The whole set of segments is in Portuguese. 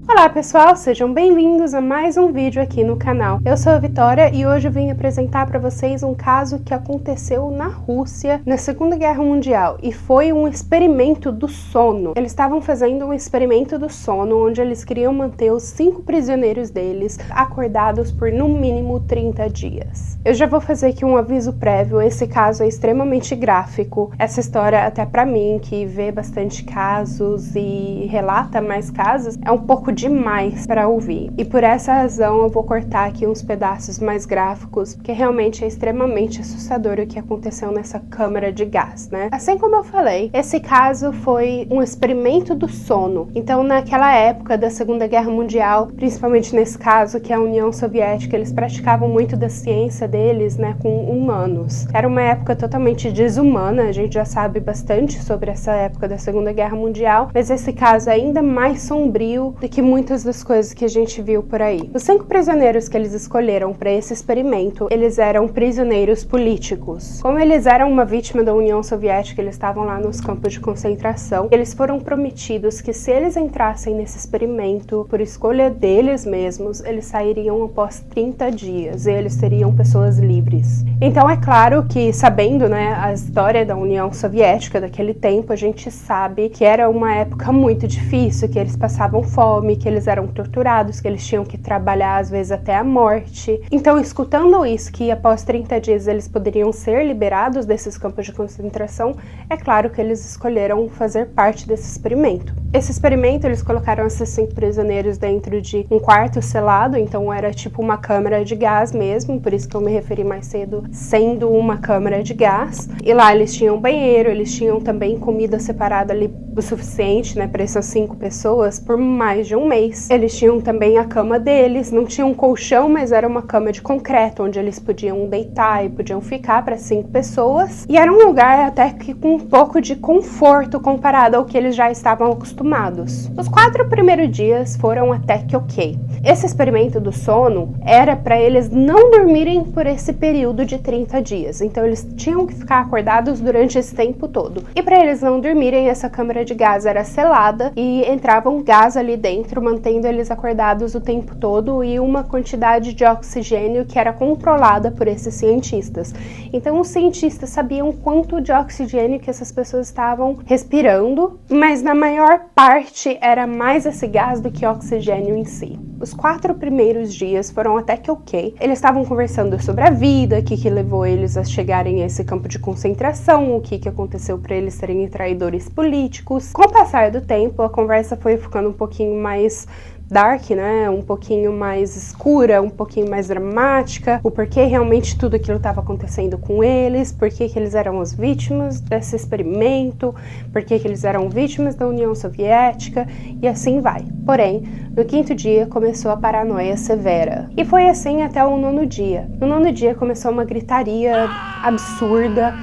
Olá pessoal, sejam bem-vindos a mais um vídeo aqui no canal. Eu sou a Vitória e hoje eu vim apresentar para vocês um caso que aconteceu na Rússia na Segunda Guerra Mundial e foi um experimento do sono. Eles estavam fazendo um experimento do sono onde eles queriam manter os 5 prisioneiros deles acordados por no mínimo 30 dias. Eu já vou fazer aqui um aviso prévio, esse caso é extremamente gráfico. Essa história, até para mim, que vê bastante casos e relata mais casos, é um pouco demais para ouvir. E por essa razão eu vou cortar aqui uns pedaços mais gráficos, porque realmente é extremamente assustador o que aconteceu nessa câmara de gás, né? Assim como eu falei, esse caso foi um experimento do sono. Então, naquela época da Segunda Guerra Mundial, principalmente nesse caso, que é a União Soviética, eles praticavam muito da ciência deles, né, com humanos. Era uma época totalmente desumana, a gente já sabe bastante sobre essa época da Segunda Guerra Mundial, mas esse caso é ainda mais sombrio do que muitas das coisas que a gente viu por aí. Os 5 prisioneiros que eles escolheram para esse experimento, eles eram prisioneiros políticos. Como eles eram uma vítima da União Soviética, eles estavam lá nos campos de concentração, eles foram prometidos que se eles entrassem nesse experimento por escolha deles mesmos, eles sairiam após 30 dias e eles seriam pessoas livres. Então é claro que, sabendo, né, a história da União Soviética daquele tempo, a gente sabe que era uma época muito difícil, que eles passavam fome, que eles eram torturados, que eles tinham que trabalhar às vezes até a morte. Então, escutando isso, que após 30 dias eles poderiam ser liberados desses campos de concentração, é claro que eles escolheram fazer parte desse experimento. Esse experimento, eles colocaram esses 5 prisioneiros dentro de um quarto selado, então era tipo uma câmara de gás mesmo, por isso que eu me referi mais cedo, sendo uma câmara de gás. E lá eles tinham banheiro, eles tinham também comida separada ali o suficiente, né, para essas 5 pessoas por mais de um mês. Eles tinham também a cama deles, não tinha um colchão, mas era uma cama de concreto, onde eles podiam deitar e podiam ficar para 5 pessoas. E era um lugar até que com um pouco de conforto comparado ao que eles já estavam acostumados. Os 4 primeiros dias foram até que ok. Esse experimento do sono era para eles não dormirem por esse período de 30 dias, então eles tinham que ficar acordados durante esse tempo todo. E para eles não dormirem, essa câmara de gás era selada e entrava um gás ali dentro, mantendo eles acordados o tempo todo, e uma quantidade de oxigênio que era controlada por esses cientistas. Então os cientistas sabiam quanto de oxigênio que essas pessoas estavam respirando, mas na maior parte era mais esse gás do que oxigênio em si. Os 4 primeiros dias foram até que ok. Eles estavam conversando sobre a vida, o que levou eles a chegarem a esse campo de concentração, o que aconteceu para eles serem traidores políticos. Com o passar do tempo, a conversa foi ficando um pouquinho mais dark, né, um pouquinho mais escura, um pouquinho mais dramática, o porquê realmente tudo aquilo estava acontecendo com eles, porquê que eles eram as vítimas desse experimento, porquê que eles eram vítimas da União Soviética, e assim vai. Porém, no 5º dia começou a paranoia severa, e foi assim até o 9º dia. No 9º dia começou uma gritaria absurda,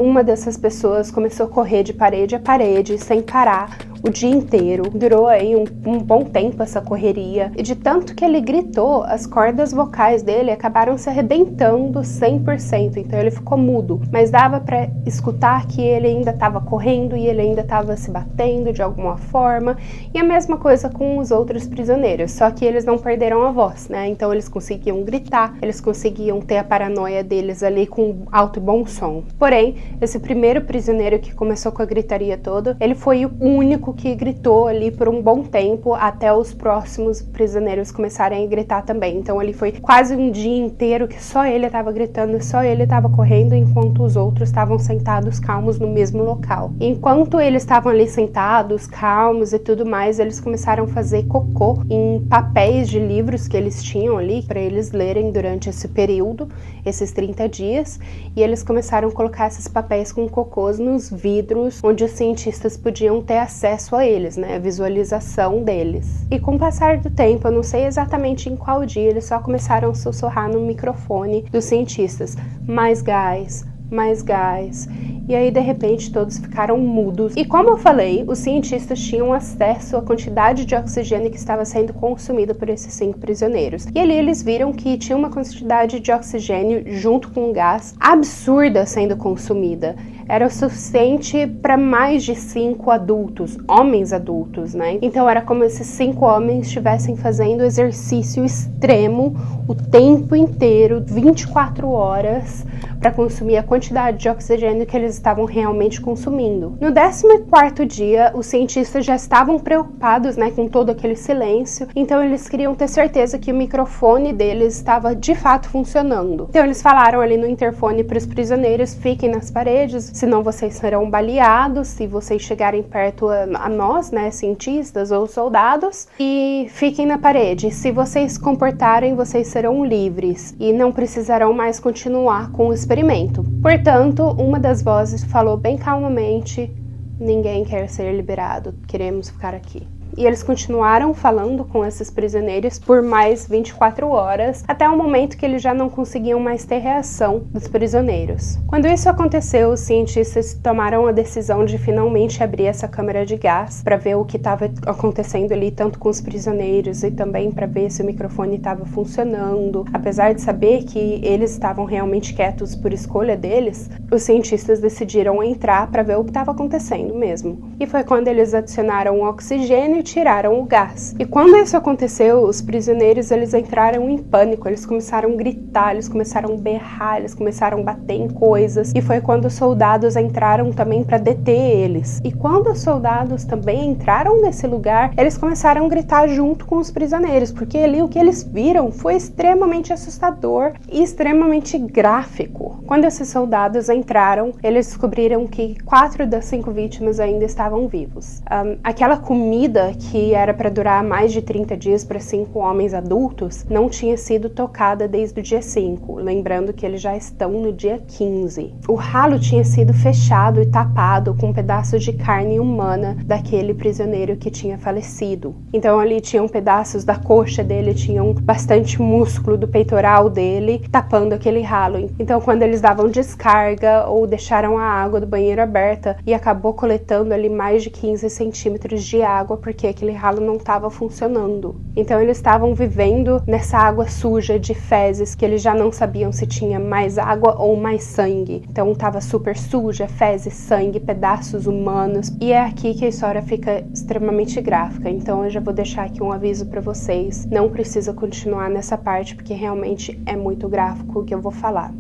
uma dessas pessoas começou a correr de parede a parede, sem parar, o dia inteiro. Durou aí um bom tempo essa correria, e de tanto que ele gritou, as cordas vocais dele acabaram se arrebentando 100%, então ele ficou mudo, mas dava para escutar que ele ainda estava correndo e ele ainda estava se batendo de alguma forma. E a mesma coisa com os outros prisioneiros, só que eles não perderam a voz, né, então eles conseguiam gritar, eles conseguiam ter a paranoia deles ali com alto e bom som. Porém, esse primeiro prisioneiro que começou com a gritaria toda, ele foi o único que gritou ali por um bom tempo, até os próximos prisioneiros começarem a gritar também. Então ele foi quase um dia inteiro que só ele estava gritando, só ele estava correndo, enquanto os outros estavam sentados calmos no mesmo local. Enquanto eles estavam ali sentados, calmos e tudo mais, eles começaram a fazer cocô em papéis de livros que eles tinham ali para eles lerem durante esse período, esses 30 dias, e eles começaram a colocar esses papéis com cocôs nos vidros, onde os cientistas podiam ter acesso a eles, né, a visualização deles. E com o passar do tempo, eu não sei exatamente em qual dia, eles só começaram a sussurrar no microfone dos cientistas: mais gás, mais gás. E aí, de repente, todos ficaram mudos. E como eu falei, os cientistas tinham acesso à quantidade de oxigênio que estava sendo consumida por esses 5 prisioneiros. E ali eles viram que tinha uma quantidade de oxigênio junto com o gás absurda sendo consumida. era o suficiente para mais de 5 adultos, homens adultos, né? Então era como esses 5 homens estivessem fazendo exercício extremo o tempo inteiro, 24 horas, para consumir a quantidade de oxigênio que eles estavam realmente consumindo. No 14º dia, os cientistas já estavam preocupados, né, com todo aquele silêncio, então eles queriam ter certeza que o microfone deles estava de fato funcionando. Então eles falaram ali no interfone para os prisioneiros: fiquem nas paredes, senão vocês serão baleados se vocês chegarem perto a nós, né, cientistas ou soldados, e fiquem na parede. Se vocês se comportarem, vocês serão livres e não precisarão mais continuar com o experimento. Portanto, uma das vozes falou bem calmamente: ninguém quer ser liberado, queremos ficar aqui. E eles continuaram falando com esses prisioneiros por mais 24 horas, até o momento que eles já não conseguiam mais ter reação dos prisioneiros. Quando isso aconteceu, os cientistas tomaram a decisão de finalmente abrir essa câmara de gás para ver o que estava acontecendo ali, tanto com os prisioneiros e também para ver se o microfone estava funcionando. Apesar de saber que eles estavam realmente quietos por escolha deles, os cientistas decidiram entrar para ver o que estava acontecendo mesmo. E foi quando eles adicionaram o oxigênio e tiraram o gás. E quando isso aconteceu, os prisioneiros, eles entraram em pânico, eles começaram a gritar, eles começaram a berrar, eles começaram a bater em coisas, e foi quando os soldados entraram também para deter eles. E quando os soldados também entraram nesse lugar, eles começaram a gritar junto com os prisioneiros, porque ali o que eles viram foi extremamente assustador e extremamente gráfico. Quando esses soldados entraram, eles descobriram que 4 das 5 vítimas ainda estavam vivos. Aquela comida que era para durar mais de 30 dias para 5 homens adultos, não tinha sido tocada desde o dia 5, lembrando que eles já estão no dia 15. O ralo tinha sido fechado e tapado com um pedaço de carne humana daquele prisioneiro que tinha falecido. Então ali tinham pedaços da coxa dele, tinham bastante músculo do peitoral dele, tapando aquele ralo. Então quando eles davam descarga ou deixaram a água do banheiro aberta, e acabou coletando ali mais de 15 centímetros de água, porque aquele ralo não estava funcionando. Então eles estavam vivendo nessa água suja de fezes, que eles já não sabiam se tinha mais água ou mais sangue. Então estava super suja, fezes, sangue, pedaços humanos. E é aqui que a história fica extremamente gráfica. Então eu já vou deixar aqui um aviso para vocês. Não precisa continuar nessa parte, porque realmente é muito gráfico o que eu vou falar.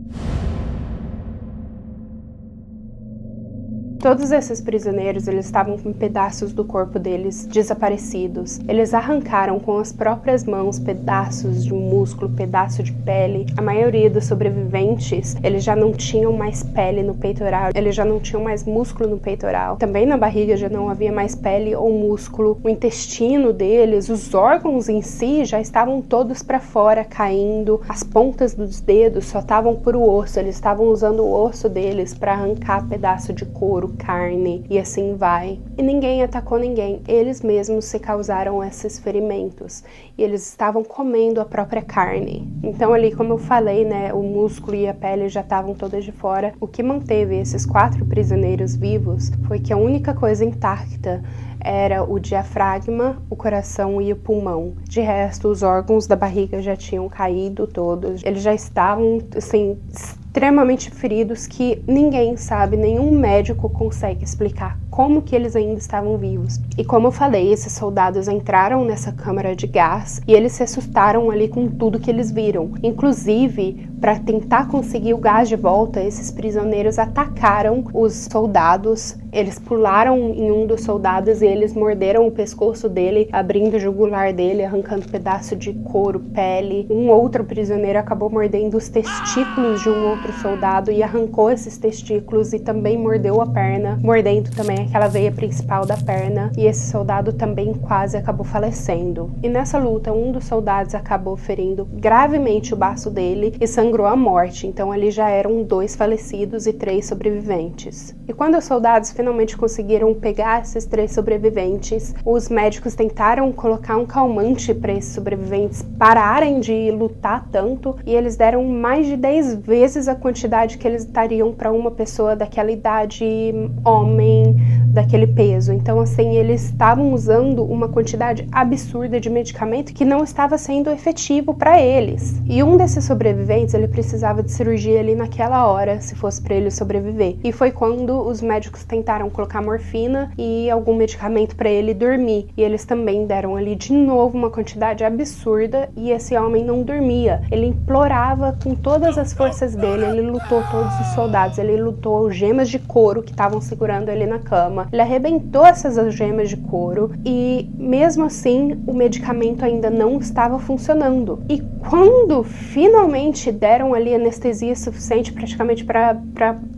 Todos esses prisioneiros, eles estavam com pedaços do corpo deles desaparecidos. Eles arrancaram com as próprias mãos pedaços de músculo, pedaço de pele. A maioria dos sobreviventes, eles já não tinham mais pele no peitoral, eles já não tinham mais músculo no peitoral. Também na barriga já não havia mais pele ou músculo. O intestino deles, os órgãos em si já estavam todos para fora, caindo. As pontas dos dedos só estavam por o osso, eles estavam usando o osso deles para arrancar pedaço de couro, carne, e assim vai. E ninguém atacou ninguém, eles mesmos se causaram esses ferimentos, e eles estavam comendo a própria carne. Então ali, como eu falei, né, o músculo e a pele já estavam todas de fora. O que manteve esses 4 prisioneiros vivos foi que a única coisa intacta era o diafragma, o coração e o pulmão. De resto, os órgãos da barriga já tinham caído todos. Eles já estavam, assim, extremamente feridos, que ninguém sabe, nenhum médico consegue explicar como que eles ainda estavam vivos. E como eu falei, esses soldados entraram nessa câmara de gás e eles se assustaram ali com tudo que eles viram. Inclusive, para tentar conseguir o gás de volta, esses prisioneiros atacaram os soldados. Eles pularam em um dos soldados e eles morderam o pescoço dele, abrindo o jugular dele, arrancando pedaço de couro, pele. Um outro prisioneiro acabou mordendo os testículos de um outro soldado e arrancou esses testículos e também mordeu a perna, mordendo também aquela veia principal da perna. E esse soldado também quase acabou falecendo. E nessa luta, um dos soldados acabou ferindo gravemente o baço dele e sangrou à morte. Então ali já eram 2 falecidos e 3 sobreviventes. E quando os soldados finalmente conseguiram pegar esses 3 sobreviventes, os médicos tentaram colocar um calmante para esses sobreviventes pararem de lutar tanto, e eles deram mais de 10 vezes a quantidade que eles dariam para uma pessoa daquela idade, homem, daquele peso. Então, assim, eles estavam usando uma quantidade absurda de medicamento que não estava sendo efetivo para eles. E um desses sobreviventes, ele precisava de cirurgia ali naquela hora, se fosse para ele sobreviver. E foi quando os médicos tentaram colocar morfina e algum medicamento para ele dormir. E eles também deram ali de novo uma quantidade absurda e esse homem não dormia. Ele implorava com todas as forças dele, ele lutou todos os soldados, ele lutou algemas de couro que estavam segurando ele na cama. Ele arrebentou essas algemas de couro e mesmo assim o medicamento ainda não estava funcionando. E quando finalmente deram ali anestesia suficiente praticamente para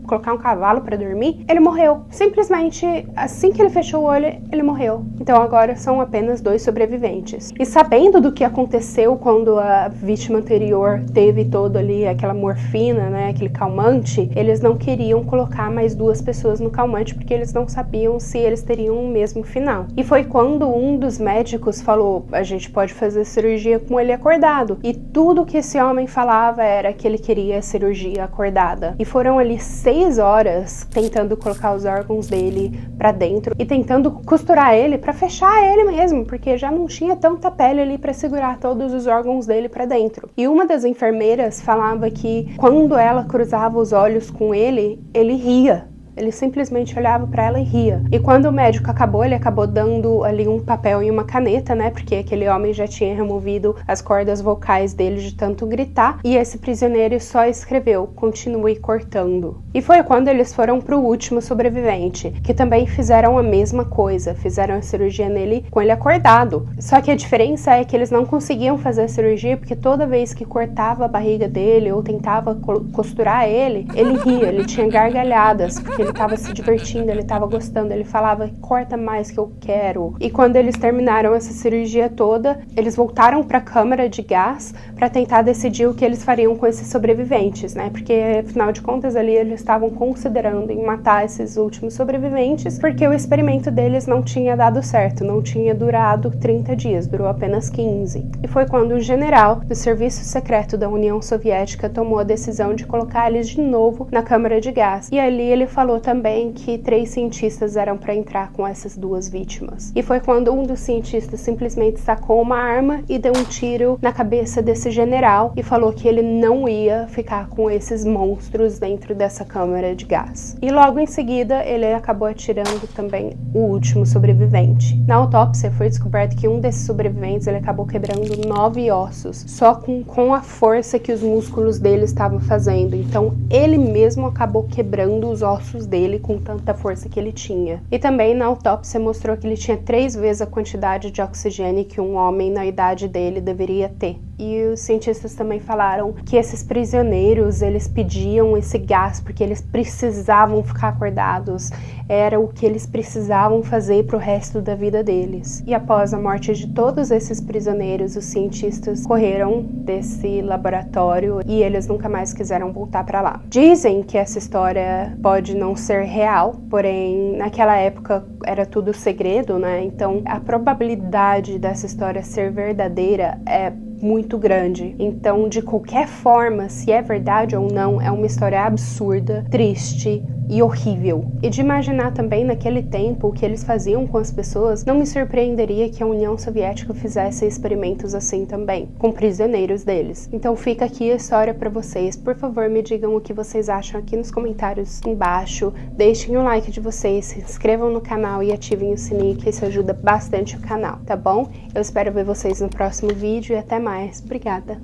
colocar um cavalo para dormir, ele morreu. Simplesmente, assim que ele fechou o olho, ele morreu. Então agora são apenas 2 sobreviventes. E sabendo do que aconteceu quando a vítima anterior teve todo ali aquela morfina, né, aquele calmante, eles não queriam colocar mais 2 pessoas no calmante porque eles não sabiam se eles teriam o mesmo final. E foi quando um dos médicos falou, a gente pode fazer cirurgia com ele acordado. E tudo que esse homem falava era que ele queria cirurgia acordada. E foram ali 6 horas tentando colocar os órgãos dele pra dentro e tentando costurar ele pra fechar ele mesmo, porque já não tinha tanta pele ali pra segurar todos os órgãos dele pra dentro. E uma das enfermeiras falava que quando ela cruzava os olhos com ele, ele ria. Ele simplesmente olhava pra ela e ria. E quando o médico acabou, ele acabou dando ali um papel e uma caneta, né? Porque aquele homem já tinha removido as cordas vocais dele de tanto gritar. E esse prisioneiro só escreveu, continue cortando. E foi quando eles foram pro último sobrevivente, que também fizeram a mesma coisa. Fizeram a cirurgia nele com ele acordado. Só que a diferença é que eles não conseguiam fazer a cirurgia porque toda vez que cortava a barriga dele ou tentava costurar ele ria, ele tinha gargalhadas, porque ele tava se divertindo, ele tava gostando, ele falava, corta mais que eu quero. E quando eles terminaram essa cirurgia toda, eles voltaram pra câmara de gás pra tentar decidir o que eles fariam com esses sobreviventes, né? Porque, afinal de contas, ali eles estavam considerando em matar esses últimos sobreviventes, porque o experimento deles não tinha dado certo, não tinha durado 30 dias, durou apenas 15. E foi quando um general do Serviço Secreto da União Soviética tomou a decisão de colocar eles de novo na câmara de gás. E ali ele falou também que 3 cientistas eram para entrar com essas 2 vítimas. E foi quando um dos cientistas simplesmente sacou uma arma e deu um tiro na cabeça desse general e falou que ele não ia ficar com esses monstros dentro dessa câmara de gás. E logo em seguida ele acabou atirando também o último sobrevivente. Na autópsia foi descoberto que um desses sobreviventes ele acabou quebrando 9 ossos, só com a força que os músculos dele estavam fazendo. Então ele mesmo acabou quebrando os ossos dele com tanta força que ele tinha. E também na autópsia mostrou que ele tinha 3 vezes a quantidade de oxigênio que um homem na idade dele deveria ter. E os cientistas também falaram que esses prisioneiros, eles pediam esse gás porque eles precisavam ficar acordados, era o que eles precisavam fazer para o resto da vida deles. E após a morte de todos esses prisioneiros, os cientistas correram desse laboratório e eles nunca mais quiseram voltar para lá. Dizem que essa história pode não ser real, porém naquela época era tudo segredo, né? Então a probabilidade dessa história ser verdadeira é muito grande. Então, de qualquer forma, se é verdade ou não, é uma história absurda, triste e horrível. E de imaginar também naquele tempo o que eles faziam com as pessoas, não me surpreenderia que a União Soviética fizesse experimentos assim também, com prisioneiros deles. Então fica aqui a história para vocês. Por favor, me digam o que vocês acham aqui nos comentários embaixo. Deixem o like de vocês, se inscrevam no canal e ativem o sininho, que isso ajuda bastante o canal, tá bom? Eu espero ver vocês no próximo vídeo e até mais. Obrigada!